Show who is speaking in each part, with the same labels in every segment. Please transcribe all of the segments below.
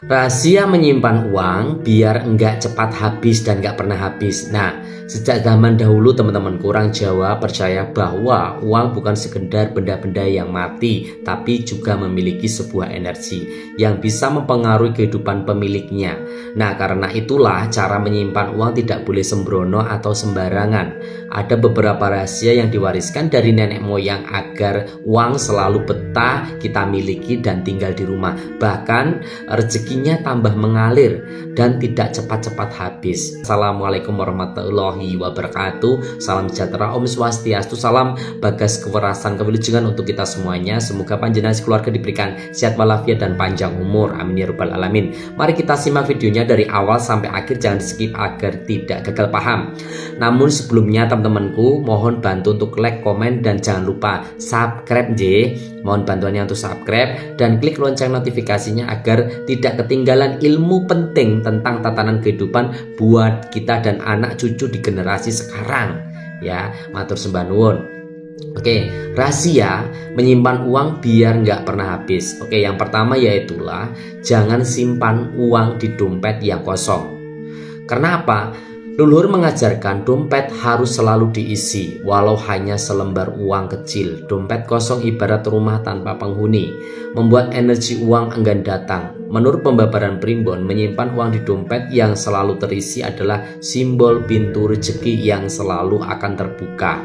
Speaker 1: Rahasia menyimpan uang biar enggak cepat habis dan enggak pernah habis. Nah, sejak zaman dahulu teman-teman orang Jawa percaya bahwa uang bukan sekedar benda-benda yang mati, tapi juga memiliki sebuah energi yang bisa mempengaruhi kehidupan pemiliknya. Nah, karena itulah cara menyimpan uang tidak boleh sembrono atau sembarangan. Ada beberapa rahasia yang diwariskan dari nenek moyang agar uang selalu betah kita miliki dan tinggal di rumah. Bahkan rezekinya tambah mengalir dan tidak cepat-cepat habis. Assalamualaikum warahmatullahi wabarakatuh. Salam sejahtera, Om Swastiastu, salam bagas kewarasan kewilujengan untuk kita semuanya. Semoga panjenengan keluarga diberikan sehat walafiat dan panjang umur. Amin ya rabbal alamin. Mari kita simak videonya dari awal sampai akhir, jangan di skip agar tidak gagal paham. Namun sebelumnya teman-temanku, mohon bantu untuk like, komen, dan jangan lupa subscribe je. Mohon bantuannya untuk subscribe dan klik lonceng notifikasinya agar tidak ketinggalan ilmu penting tentang tatanan kehidupan buat kita dan anak cucu di generasi sekarang. Ya, matur sembah nuwun. Oke, rahasia menyimpan uang biar nggak pernah habis. Oke, yang pertama yaitulah jangan simpan uang di dompet yang kosong. Karena apa? Leluhur mengajarkan dompet harus selalu diisi, walau hanya selembar uang kecil. Dompet kosong ibarat rumah tanpa penghuni, membuat energi uang enggan datang. Menurut pembabaran primbon, menyimpan uang di dompet yang selalu terisi adalah simbol pintu rezeki yang selalu akan terbuka.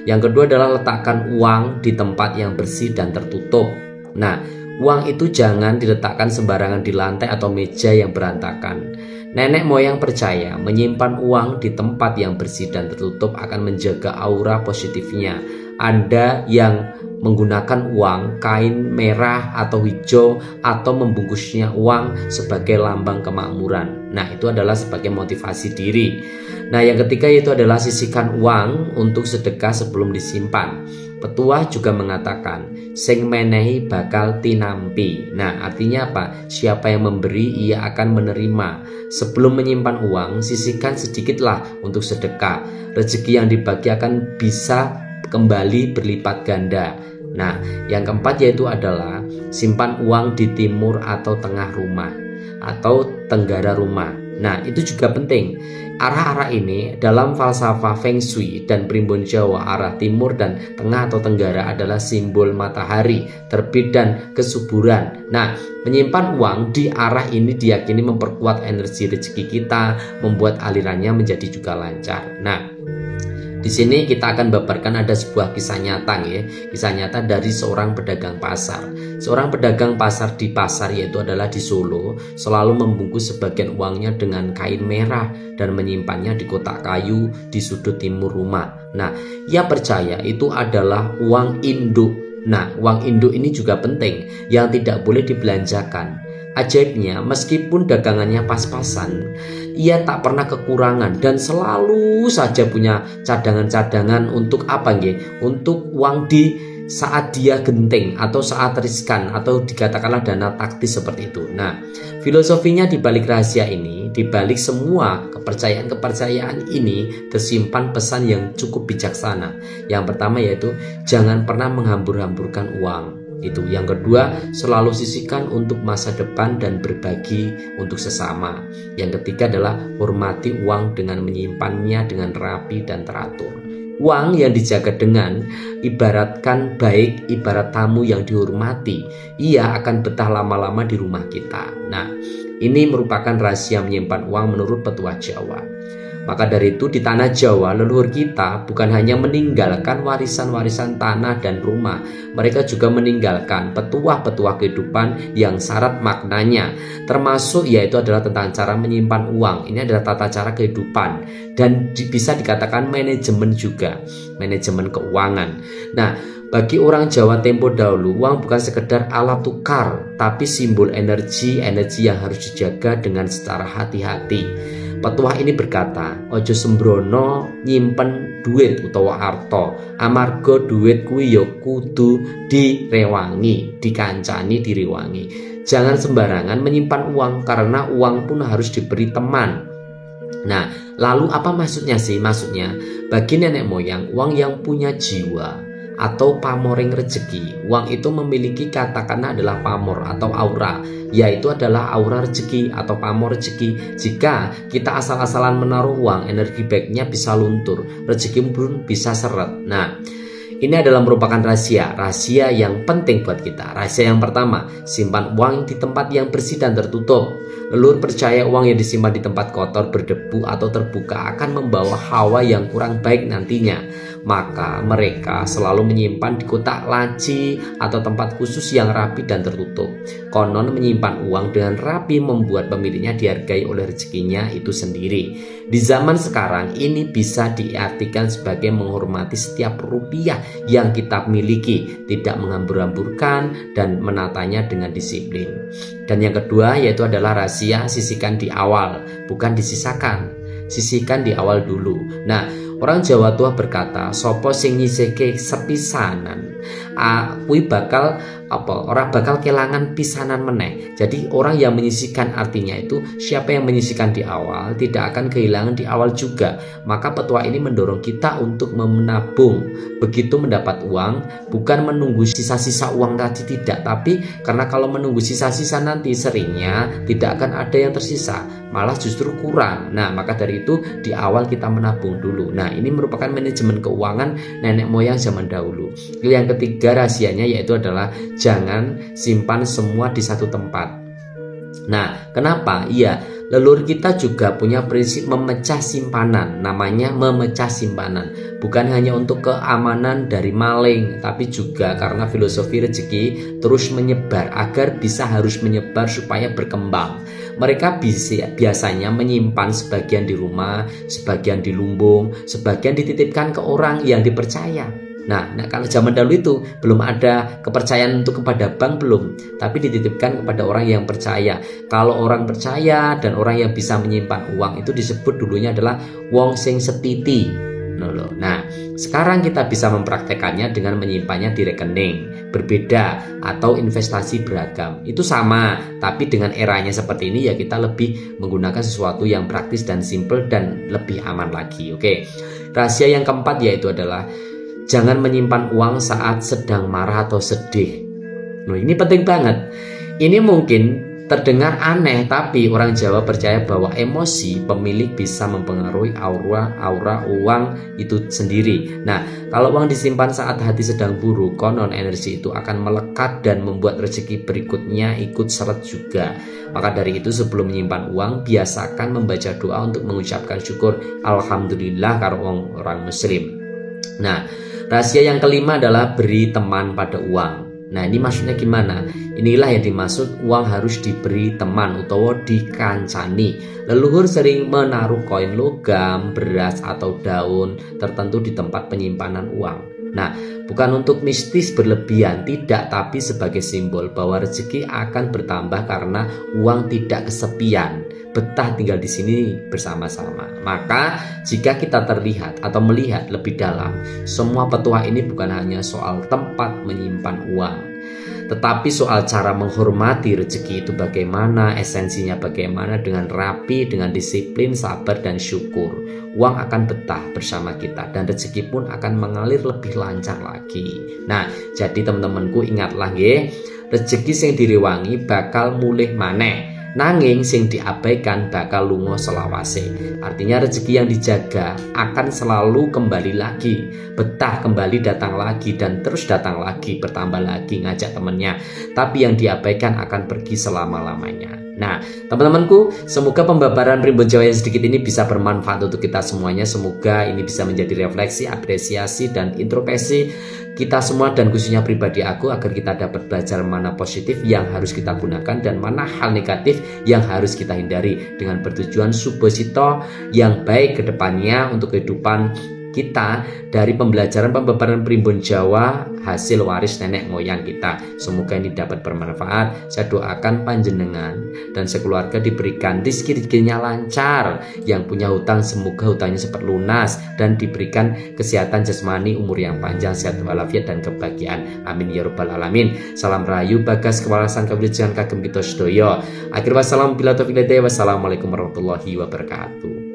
Speaker 1: Yang kedua adalah letakkan uang di tempat yang bersih dan tertutup. Nah, uang itu jangan diletakkan sembarangan di lantai atau meja yang berantakan. Nenek moyang percaya menyimpan uang di tempat yang bersih dan tertutup akan menjaga aura positifnya. Ada yang menggunakan uang kain merah atau hijau atau membungkusnya uang sebagai lambang kemakmuran. Nah, itu adalah sebagai motivasi diri. Nah, yang ketiga itu adalah sisihkan uang untuk sedekah sebelum disimpan. Petuah juga mengatakan sing menehi bakal tinampi. Nah, artinya apa? Siapa yang memberi ia akan menerima. Sebelum menyimpan uang, sisihkan sedikitlah untuk sedekah. Rezeki yang dibagi akan bisa kembali berlipat ganda. Nah, yang keempat yaitu adalah simpan uang di timur atau tengah rumah atau tenggara rumah. Nah, itu juga penting. Arah-arah ini dalam falsafah Feng Shui dan primbon Jawa, arah timur dan tengah atau tenggara adalah simbol matahari, terbit dan kesuburan. Nah, menyimpan uang di arah ini diyakini memperkuat energi rezeki kita, membuat alirannya menjadi juga lancar. Nah, di sini kita akan paparkan ada sebuah kisah nyata ya. Kisah nyata dari seorang pedagang pasar. Seorang pedagang pasar di pasar yaitu adalah di Solo selalu membungkus sebagian uangnya dengan kain merah dan menyimpannya di kotak kayu di sudut timur rumah. Nah, ia percaya itu adalah uang induk. Nah, uang induk ini juga penting yang tidak boleh dibelanjakan. Ajaibnya, meskipun dagangannya pas-pasan, ia tak pernah kekurangan dan selalu saja punya cadangan-cadangan untuk apa nggih? Untuk uang di saat dia genting atau saat riskan atau dikatakanlah dana taktis seperti itu. Nah, filosofinya di balik rahasia ini, di balik semua kepercayaan-kepercayaan ini tersimpan pesan yang cukup bijaksana. Yang pertama yaitu jangan pernah menghambur-hamburkan uang. Itu yang kedua, selalu sisihkan untuk masa depan dan berbagi untuk sesama. Yang ketiga adalah hormati uang dengan menyimpannya dengan rapi dan teratur. Uang yang dijaga dengan ibaratkan baik, ibarat tamu yang dihormati, ia akan betah lama-lama di rumah kita. Nah, ini merupakan rahasia menyimpan uang menurut petuah Jawa. Maka dari itu di tanah Jawa leluhur kita bukan hanya meninggalkan warisan-warisan tanah dan rumah, mereka juga meninggalkan petuah-petuah kehidupan yang syarat maknanya, termasuk yaitu adalah tentang cara menyimpan uang. Ini adalah tata cara kehidupan dan bisa dikatakan manajemen juga, manajemen keuangan. Nah, bagi orang Jawa tempo dahulu, uang bukan sekedar alat tukar, tapi simbol energi yang harus dijaga dengan secara hati-hati. Petuah ini berkata, ojo sembrono nyimpen duit utawa arto, amarga duit kuwi ya kudu direwangi, dikancani direwangi. Jangan sembarangan menyimpan uang karena uang pun harus diberi teman. Nah, lalu apa maksudnya sih? Maksudnya, bagi nenek moyang, uang yang punya jiwa atau pamoring rezeki. Uang itu memiliki katakanlah adalah pamor atau aura, yaitu adalah aura rezeki atau pamor rezeki. Jika kita asal-asalan menaruh uang, energi baiknya bisa luntur, rezeki pun bisa seret. Nah, ini adalah merupakan rahasia yang penting buat kita. Rahasia yang pertama, simpan uang di tempat yang bersih dan tertutup. Leluhur percaya uang yang disimpan di tempat kotor, berdebu, atau terbuka akan membawa hawa yang kurang baik nantinya. Maka mereka selalu menyimpan di kotak laci atau tempat khusus yang rapi dan tertutup. Konon menyimpan uang dengan rapi membuat pemiliknya dihargai oleh rezekinya itu sendiri. Di zaman sekarang ini bisa diartikan sebagai menghormati setiap rupiah yang kita miliki, tidak menghambur-hamburkan dan menatanya dengan disiplin. Dan yang kedua yaitu adalah rahasia sisihkan di awal, bukan disisakan. Sisihkan di awal dulu. Nah, orang Jawa tua berkata, sopo sing nyisihke sepisanan, kuwi bakal orang bakal kelangan pisanan meneh. Jadi orang yang menyisihkan artinya itu siapa yang menyisihkan di awal tidak akan kehilangan di awal juga. Maka petua ini mendorong kita untuk menabung. Begitu mendapat uang, bukan menunggu sisa-sisa uang tadi, tidak, tapi karena kalau menunggu sisa-sisa nanti seringnya tidak akan ada yang tersisa, malah justru kurang. Nah, maka dari itu di awal kita menabung dulu. Nah, ini merupakan manajemen keuangan nenek moyang zaman dahulu. Yang ketiga rahasianya yaitu adalah jangan simpan semua di satu tempat. Nah, kenapa? Iya, leluhur kita juga punya prinsip memecah simpanan. Namanya memecah simpanan. Bukan hanya untuk keamanan dari maling, tapi juga karena filosofi rezeki terus menyebar agar bisa harus menyebar supaya berkembang. Mereka biasanya menyimpan sebagian di rumah, sebagian di lumbung, sebagian dititipkan ke orang yang dipercaya. Nah, kalau zaman dahulu itu belum ada kepercayaan untuk kepada bank, belum, tapi dititipkan kepada orang yang percaya. Kalau orang percaya dan orang yang bisa menyimpan uang itu disebut dulunya adalah wong sing setiti. Nah, sekarang kita bisa mempraktekannya dengan menyimpannya di rekening berbeda atau investasi beragam. Itu sama, tapi dengan eranya seperti ini ya kita lebih menggunakan sesuatu yang praktis dan simple dan lebih aman lagi. Oke. Rahasia yang keempat yaitu adalah jangan menyimpan uang saat sedang marah atau sedih. Nah, ini penting banget. Ini mungkin terdengar aneh, tapi orang Jawa percaya bahwa emosi pemilik bisa mempengaruhi aura uang itu sendiri. Nah, kalau uang disimpan saat hati sedang buruk, konon energi itu akan melekat dan membuat rezeki berikutnya ikut seret juga. Maka dari itu sebelum menyimpan uang, biasakan membaca doa untuk mengucapkan syukur Alhamdulillah karo orang muslim. Nah, rahasia yang kelima adalah beri teman pada uang. Nah, ini maksudnya gimana? Inilah yang dimaksud uang harus diberi teman utawa dikancani. Leluhur sering menaruh koin logam, beras atau daun tertentu di tempat penyimpanan uang. Nah, bukan untuk mistis berlebihan, tidak, tapi sebagai simbol bahwa rezeki akan bertambah karena uang tidak kesepian, betah tinggal di sini bersama-sama. Maka jika kita terlihat atau melihat lebih dalam, semua petua ini bukan hanya soal tempat menyimpan uang, tetapi soal cara menghormati rezeki itu bagaimana, esensinya bagaimana, dengan rapi, dengan disiplin, sabar, dan syukur. Uang akan betah bersama kita dan rezeki pun akan mengalir lebih lancar lagi. Nah, jadi teman-temanku ingatlah nggih, rezeki sing direwangi bakal mulih maneh. Nanging sing diabaikan bakal lunga selawase. Artinya rezeki yang dijaga akan selalu kembali lagi, betah kembali datang lagi dan terus datang lagi, bertambah lagi ngajak temennya. Tapi yang diabaikan akan pergi selama-lamanya. Nah, teman-temanku, semoga pembabaran Primbon Jawa yang sedikit ini bisa bermanfaat untuk kita semuanya. Semoga ini bisa menjadi refleksi, apresiasi, dan introspeksi kita semua dan khususnya pribadi aku, agar kita dapat belajar mana positif yang harus kita gunakan dan mana hal negatif yang harus kita hindari, dengan bertujuan supposito yang baik ke depannya untuk kehidupan kita dari pembelajaran pembabaran Primbon Jawa hasil waris nenek moyang kita. Semoga ini dapat bermanfaat. Saya doakan panjenengan dan sekeluarga diberikan rezeki-rezekinya lancar, yang punya hutang semoga hutangnya cepat lunas dan diberikan kesehatan jasmani, umur yang panjang, sehat walafiat dan kebahagiaan. Amin ya rabbal alamin. Salam rahayu bagas kewalasan kawilujengan kagem kita sedaya. Akhir wassalam bila taufiq hidayah. Wassalamualaikum warahmatullahi wabarakatuh.